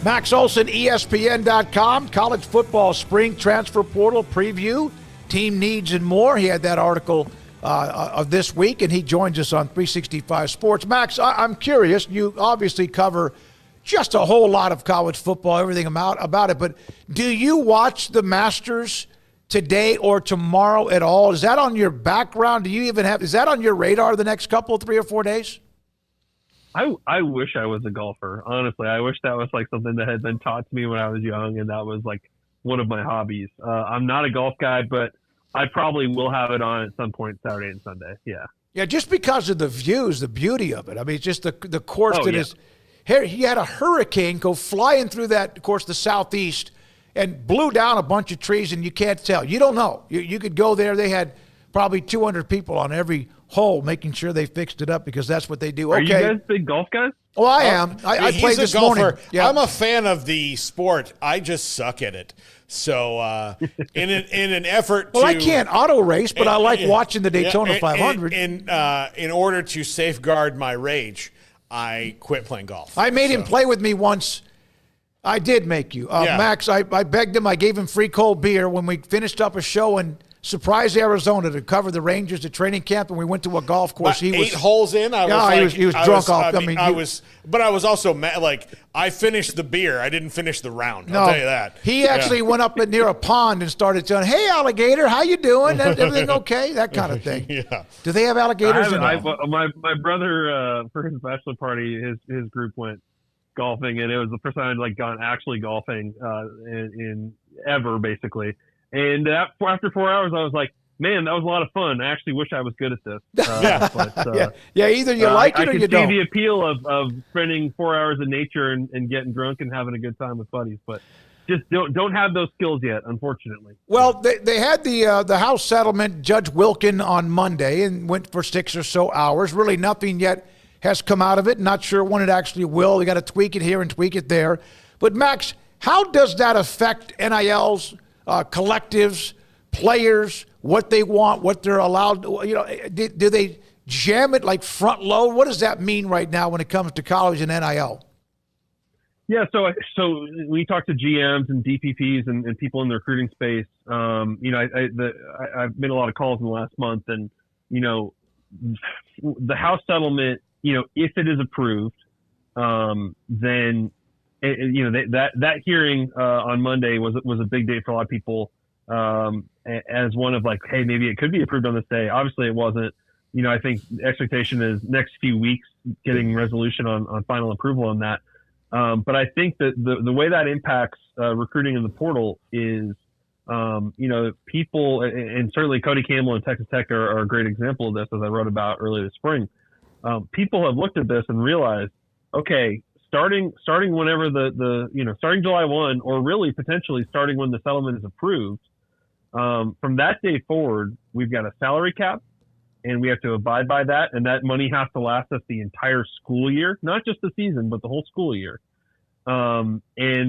Max Olson, ESPN.com, college football spring transfer portal preview, team needs and more. He had that article of this week, and he joins us on 365 Sports. Max, I'm curious. You obviously cover just a whole lot of college football, everything about it, but do you watch the Masters today or tomorrow at all? Is that on your background? Do you even is that on your radar the next couple, 3 or 4 days? I wish I was a golfer. Honestly, I wish that was like something that had been taught to me when I was young, and that was like one of my hobbies. I'm not a golf guy, but I probably will have it on at some point Saturday and Sunday. Yeah. Yeah, just because of the views, the beauty of it. I mean, it's just the course is. Here, he had a hurricane go flying through that, of course, the southeast, and blew down a bunch of trees, and you can't tell. You don't know. You could go there. They had probably 200 people on every hole making sure they fixed it up because that's what they do. Are you guys big golf guys? Well, I am. I played this morning. Yeah. I'm a fan of the sport. I just suck at it. So in an effort to... Well, I can't auto race, but I like watching the Daytona 500. In order to safeguard my rage, I quit playing golf. I made him play with me once. I did make you. Max, I begged him. I gave him free cold beer when we finished up a show in Surprise, Arizona, to cover the Rangers at training camp, and we went to a golf course. He was 8 holes in. He was drunk off. But I was also mad. Like, I finished the beer. I didn't finish the round. I'll tell you that. He actually went up near a pond and started saying, "Hey, alligator, how you doing? Everything okay?" That kind of thing. Yeah. Do they have alligators? My brother for his bachelor party, his group went golfing, and it was the first time I'd like gone actually golfing in ever, basically. And after 4 hours, I was like, man, that was a lot of fun. I actually wish I was good at this. Either you like it or you don't. I can see the appeal of spending 4 hours in nature and getting drunk and having a good time with buddies, but just don't have those skills yet, unfortunately. Well, they had the House settlement, Judge Wilkin, on Monday, and went for 6 or so hours. Really nothing yet has come out of it. Not sure when it actually will. They got to tweak it here and tweak it there. But, Max, how does that affect NILs, collectives, players, what they want, what they're allowed? Do they jam it like front load? What does that mean right now when it comes to college and NIL? Yeah, so we talk to GMs and DPPs and people in the recruiting space. I've made a lot of calls in the last month, and the House settlement, if it is approved, then that hearing on Monday was a big day for a lot of people, as one of like, hey, maybe it could be approved on this day. Obviously, it wasn't. I think the expectation is next few weeks getting resolution on final approval on that. But I think that the way that impacts recruiting in the portal is, people, and certainly Cody Campbell and Texas Tech are a great example of this, as I wrote about earlier this spring. People have looked at this and realized, okay, starting whenever starting July 1, or really potentially starting when the settlement is approved, from that day forward, we've got a salary cap, and we have to abide by that, and that money has to last us the entire school year, not just the season, but the whole school year. And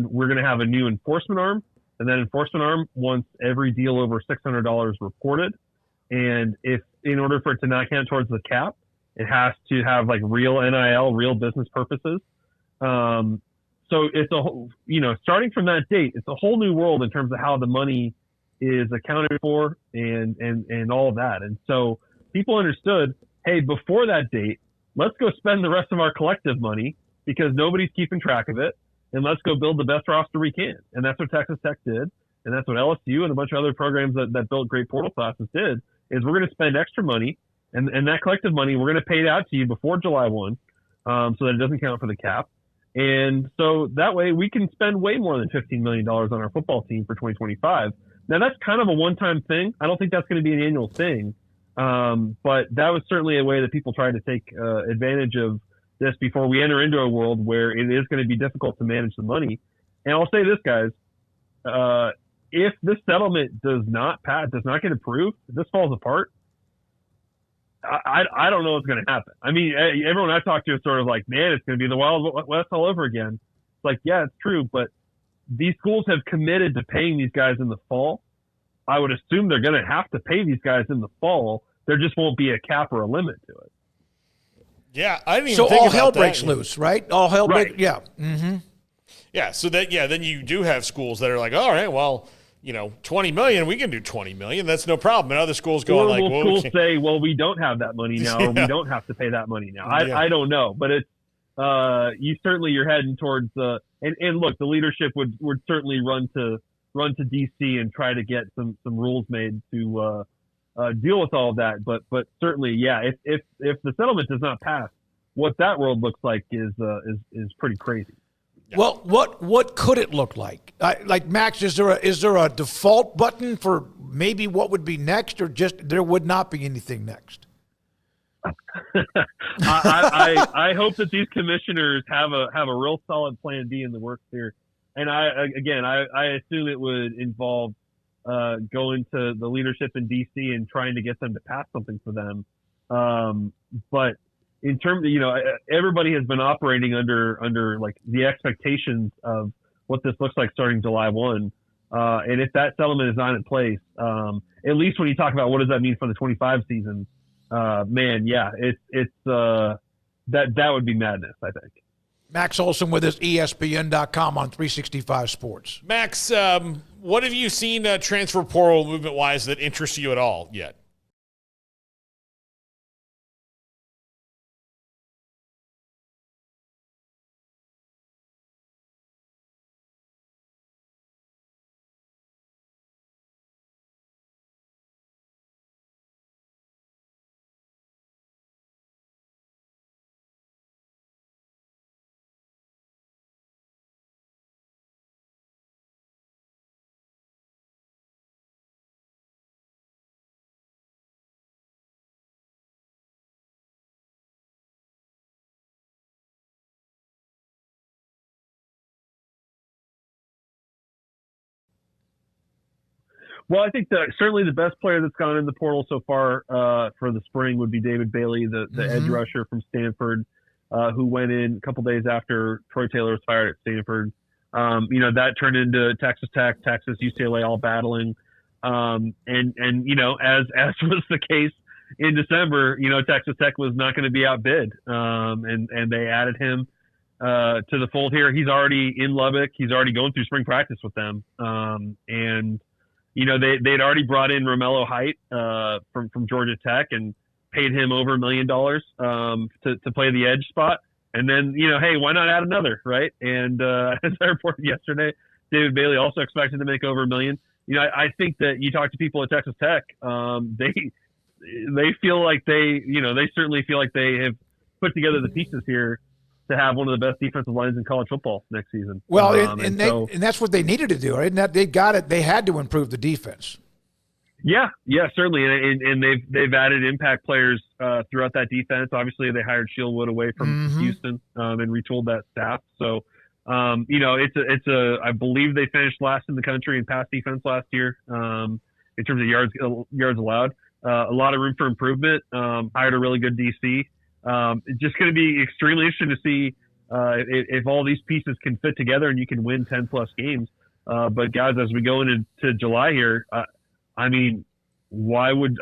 we're going to have a new enforcement arm, and that enforcement arm wants every deal over $600 reported. And if, in order for it to not count towards the cap, it has to have like real NIL, real business purposes. So it's starting from that date, it's a whole new world in terms of how the money is accounted for and all of that. And so people understood, hey, before that date, let's go spend the rest of our collective money because nobody's keeping track of it, and let's go build the best roster we can. And that's what Texas Tech did, and that's what LSU and a bunch of other programs that built great portal classes did, is we're going to spend extra money, and that collective money, we're going to pay it out to you before July 1, so that it doesn't count for the cap. And so that way we can spend way more than $15 million on our football team for 2025. Now, that's kind of a one-time thing. I don't think that's going to be an annual thing. But that was certainly a way that people tried to take advantage of this before we enter into a world where it is going to be difficult to manage the money. And I'll say this, guys, if this settlement does not get approved, if this falls apart, I don't know what's going to happen. I mean, everyone I talk to is sort of like, man, it's going to be the Wild West all over again. It's like, yeah, it's true, but these schools have committed to paying these guys in the fall. I would assume they're going to have to pay these guys in the fall. There just won't be a cap or a limit to it. Yeah, I didn't even think all about hell that. breaks loose, right? All hell breaks. Yeah. Mm-hmm. Yeah, so that then you do have schools that are like, all right, well, $20 million, we can do $20 million. That's no problem. And other schools going like, will schools say, well, we don't have that money now, or we don't have to pay that money now. I don't know, but it's you're heading towards and look, the leadership would certainly run to DC and try to get some rules made to deal with all of that. But certainly, yeah, if the settlement does not pass, what that world looks like is pretty crazy. Yeah. Well, what could it look like? Like Max, is there a default button for maybe what would be next, or just there would not be anything next? I hope that these commissioners have a real solid plan B in the works here, and I assume it would involve going to the leadership in DC and trying to get them to pass something for them. But in terms of, everybody has been operating under like the expectations of what this looks like starting July 1. And if that settlement is not in place, at least when you talk about what does that mean for the 25 season, man, yeah, it's that would be madness, I think. Max Olson with us, ESPN.com on 365 Sports. Max, what have you seen transfer portal movement-wise that interests you at all yet? Well, I think certainly the best player that's gone in the portal so far for the spring would be David Bailey, the edge rusher from Stanford, who went in a couple days after Troy Taylor was fired at Stanford. That turned into Texas Tech, Texas, UCLA all battling. And as was the case in December, Texas Tech was not going to be outbid. And they added him to the fold here. He's already in Lubbock. He's already going through spring practice with them. They'd already brought in Romello Height from Georgia Tech and paid him over $1 million to play the edge spot. And then, hey, why not add another, right? And as I reported yesterday, David Bailey also expected to make over $1 million. I think that you talk to people at Texas Tech, they feel like they certainly feel like they have put together the pieces here to have one of the best defensive lines in college football next season. Well, and that's what they needed to do, right? And that they got it. They had to improve the defense. Yeah, certainly, and they've added impact players throughout that defense. Obviously, they hired Shieldwood away from Houston and retooled that staff. So, I believe they finished last in the country in pass defense last year in terms of yards allowed. A lot of room for improvement. Hired a really good DC. It's just going to be extremely interesting to see if all these pieces can fit together and you can win 10-plus games. But, guys, as we go into July here, why would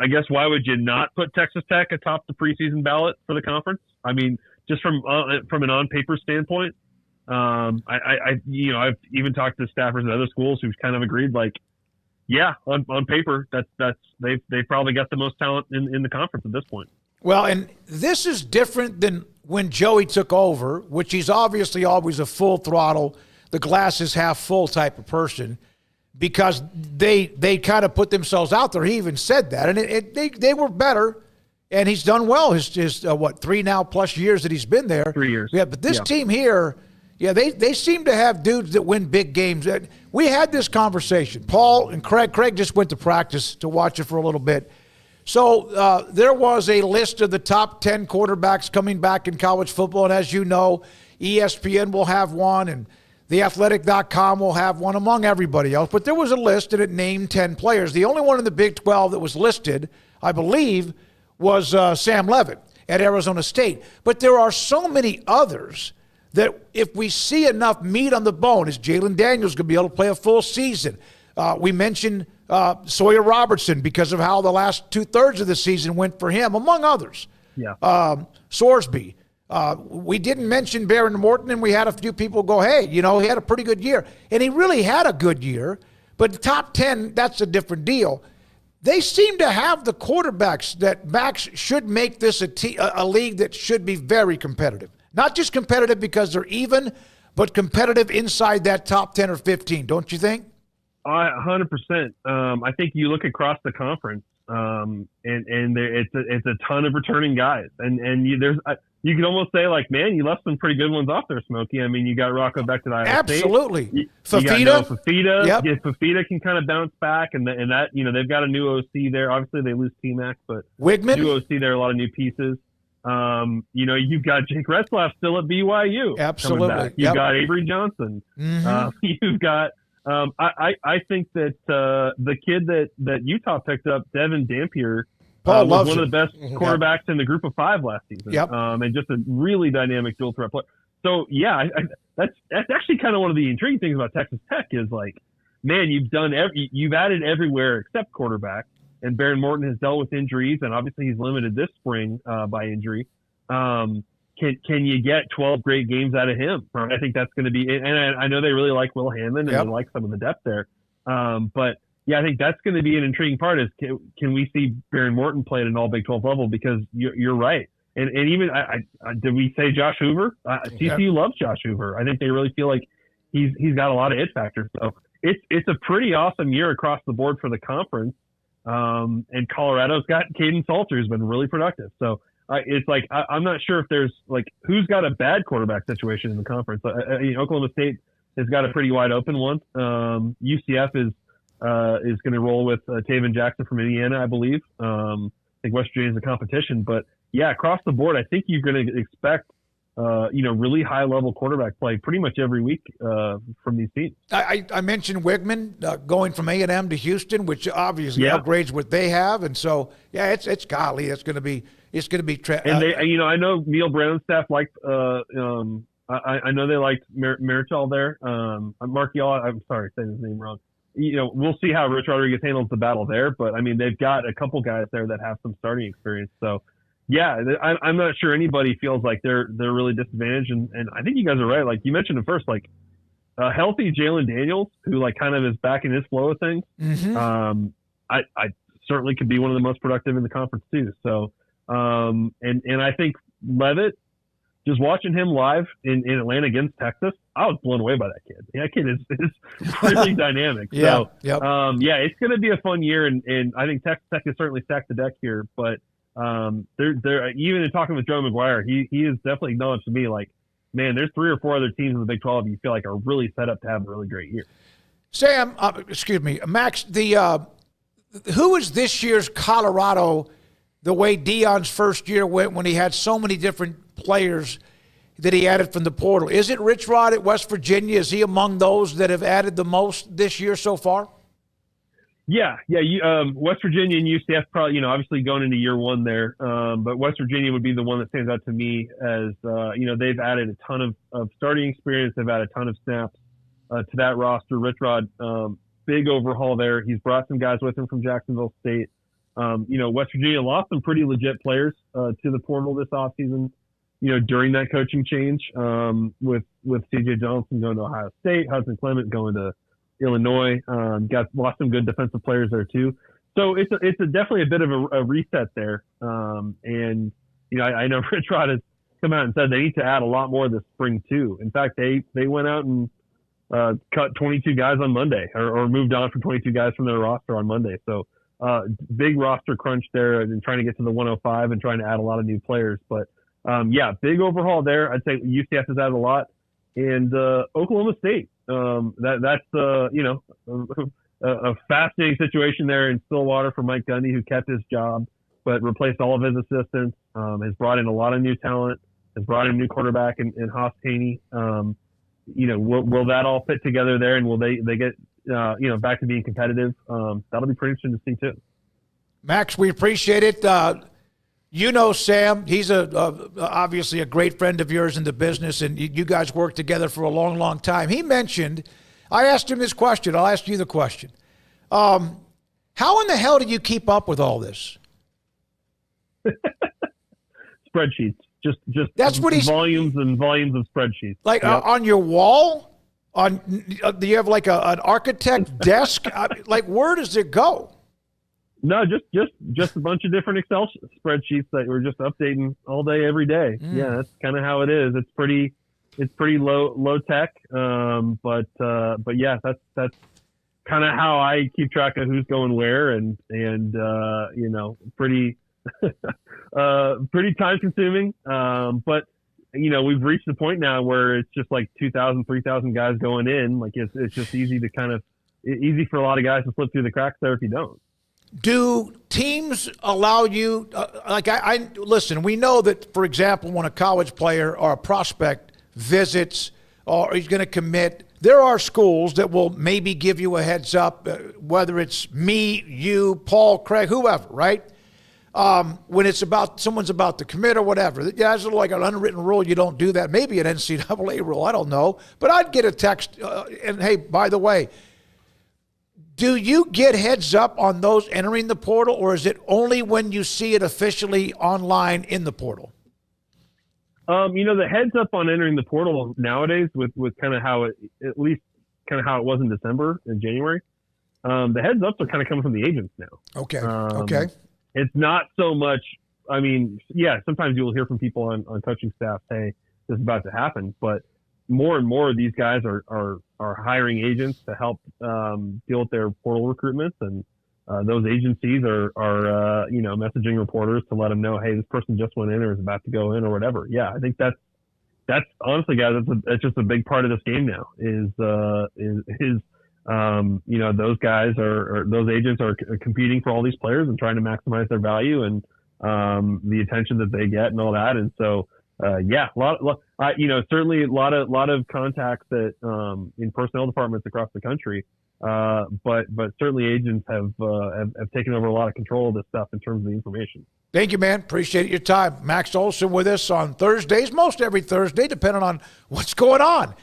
you not put Texas Tech atop the preseason ballot for the conference? I mean, just from an on-paper standpoint, I've even talked to staffers at other schools who've kind of agreed, like, yeah, on paper, they've probably got the most talent in the conference at this point. Well, and this is different than when Joey took over, which he's obviously always a full throttle, the glass is half full type of person, because they kind of put themselves out there. He even said that, and they were better, and he's done well. His 3 now plus years that he's been there. 3 years. Yeah, but this team here, they seem to have dudes that win big games. We had this conversation. Paul and Craig just went to practice to watch it for a little bit. So there was a list of the top 10 quarterbacks coming back in college football. And as you know, ESPN will have one and theathletic.com will have one among everybody else. But there was a list and it named 10 players. The only one in the Big 12 that was listed, I believe, was Sam Leavitt at Arizona State. But there are so many others that if we see enough meat on the bone, is Jalen Daniels going to be able to play a full season? We mentioned Sawyer Robertson because of how the last 2/3 of the season went for him, among others. Yeah. Sorsby. We didn't mention Baron Morton, and we had a few people go, hey, he had a pretty good year. And he really had a good year, but the top 10, that's a different deal. They seem to have the quarterbacks that Max should make this a league that should be very competitive. Not just competitive because they're even, but competitive inside that top 10 or 15, don't you think? 100%. I think you look across the conference, and it's a ton of returning guys, and you can almost say, like, man, you left some pretty good ones off there, Smokey. I mean, you got Rocco back to the Iowa Absolutely. State. Fafita. Yep. Yeah, Fafita can kind of bounce back, and that they've got a new OC there. Obviously, they lose T-Mac, but Wigman. New OC there, a lot of new pieces. You've got Jake Retzlaff still at BYU. Absolutely. You've got Avery Johnson. Mm-hmm. You've got I think that the kid that Utah picked up, Devin Dampier, was one of the best quarterbacks in the group of 5 last season. Yep. And just a really dynamic dual threat player. So yeah, that's actually kind of one of the intriguing things about Texas Tech is, like, man, you've added everywhere except quarterback. And Baron Morton has dealt with injuries, and obviously he's limited this spring by injury. Can you get 12 great games out of him? I think that's going to be – and I know they really like Will Hammond and they like some of the depth there. But, yeah, I think that's going to be an intriguing part is can we see Baron Morton play at an all Big 12 level? Because you're right. And even did we say Josh Hoover? TCU loves Josh Hoover. I think they really feel like he's got a lot of it factors. So it's a pretty awesome year across the board for the conference. And Colorado's got Caden Salter, who's been really productive. So it's like I'm not sure if there's, like, who's got a bad quarterback situation in the conference. Oklahoma State has got a pretty wide open one. UCF is going to roll with Taven Jackson from Indiana, I believe. I think West Virginia's a competition, but yeah, across the board, I think you're going to expect really high level quarterback play pretty much every week from these teams. I mentioned Wigman going from A&M to Houston, which obviously upgrades what they have, and so it's golly, it's going to be. And they, I know Neil Brown's staff liked. I know they liked Marichal there. Marchial, I'm sorry, saying his name wrong. We'll see how Rich Rodriguez handles the battle there, but I mean they've got a couple guys there that have some starting experience, so. Yeah, I'm not sure anybody feels like they're really disadvantaged, and I think you guys are right. Like you mentioned at first, like a healthy Jalen Daniels, who like kind of is back in his flow of things. Mm-hmm. I certainly could be one of the most productive in the conference too. So, and I think Levitt, just watching him live in Atlanta against Texas, I was blown away by that kid. That kid is really dynamic. So, it's going to be a fun year, and I think Texas Tech has certainly stacked the deck here, but. They're even in talking with Joe McGuire, he has definitely acknowledged to me, like, man, there's 3 or 4 other teams in the Big 12 you feel like are really set up to have a really great year. Sam, Max, who is this year's Colorado the way Deion's first year went when he had so many different players that he added from the portal? Is it Rich Rod at West Virginia? Is he among those that have added the most this year so far? Yeah. West Virginia and UCF probably, obviously going into year one there. But West Virginia would be the one that stands out to me as, they've added a ton of starting experience. They've added a ton of snaps to that roster. Rich Rod, big overhaul there. He's brought some guys with him from Jacksonville State. West Virginia lost some pretty legit players to the portal this offseason, during that coaching change with C.J. Johnson going to Ohio State, Hudson Clement going to Illinois, lost some good defensive players there too. So it's definitely a bit of a reset there. And I know Rich Rod has come out and said they need to add a lot more this spring too. In fact, they went out and cut 22 guys on Monday or moved on from 22 guys from their roster on Monday. So big roster crunch there and trying to get to the 105 and trying to add a lot of new players. But big overhaul there. I'd say UCF has added a lot. And Oklahoma State, that's a fascinating situation there in Stillwater for Mike Gundy, who kept his job but replaced all of his assistants. Has brought in a lot of new talent. Has brought in a new quarterback in Haas Haney. Will that all fit together there, and will they get back to being competitive? That'll be pretty interesting to see too. Max, we appreciate it. Sam, he's obviously a great friend of yours in the business, and you guys worked together for a long, long time. He mentioned, I asked him this question. I'll ask you the question. How in the hell do you keep up with all this? Spreadsheets. just That's what he's volumes and volumes of spreadsheets. like. Yep. On your wall. Do you have like an architect desk? Like, where does it go? No, just a bunch of different Excel spreadsheets that we're just updating all day, every day. Yeah, that's kind of how it is. It's pretty low tech. But yeah, that's kind of how I keep track of who's going where, and pretty pretty time consuming. But we've reached the point now where it's just like 2,000, 3,000 guys going in. Like it's just easy for a lot of guys to slip through the cracks there if you don't. Do teams allow you, I listen, we know that, for example, when a college player or a prospect visits or he's going to commit, there are schools that will maybe give you a heads up, whether it's me, you, Paul, Craig, whoever, right? When it's about someone's about to commit or whatever. Yeah, it's like an unwritten rule. You don't do that. Maybe an NCAA rule. I don't know. But I'd get a text, and hey, by the way, do you get heads up on those entering the portal, or is it only when you see it officially online in the portal? The heads up on entering the portal nowadays with kind of how it, at least kind of how it was in December and January, the heads ups are kind of coming from the agents now. Okay. Okay. It's not so much, I mean, yeah, sometimes you'll hear from people on coaching staff, hey, this is about to happen, but more and more of these guys are hiring agents to help deal with their portal recruitments, and those agencies are messaging reporters to let them know, hey, this person just went in or is about to go in or whatever. Yeah, I think that's honestly, guys, that's just a big part of this game now. Those guys or those agents are competing for all these players and trying to maximize their value and the attention that they get and all that, and so. Certainly a lot of contacts that in personnel departments across the country, but certainly agents have taken over a lot of control of this stuff in terms of the information. Thank you, man. Appreciate your time. Max Olson with us on Thursdays, most every Thursday, depending on what's going on.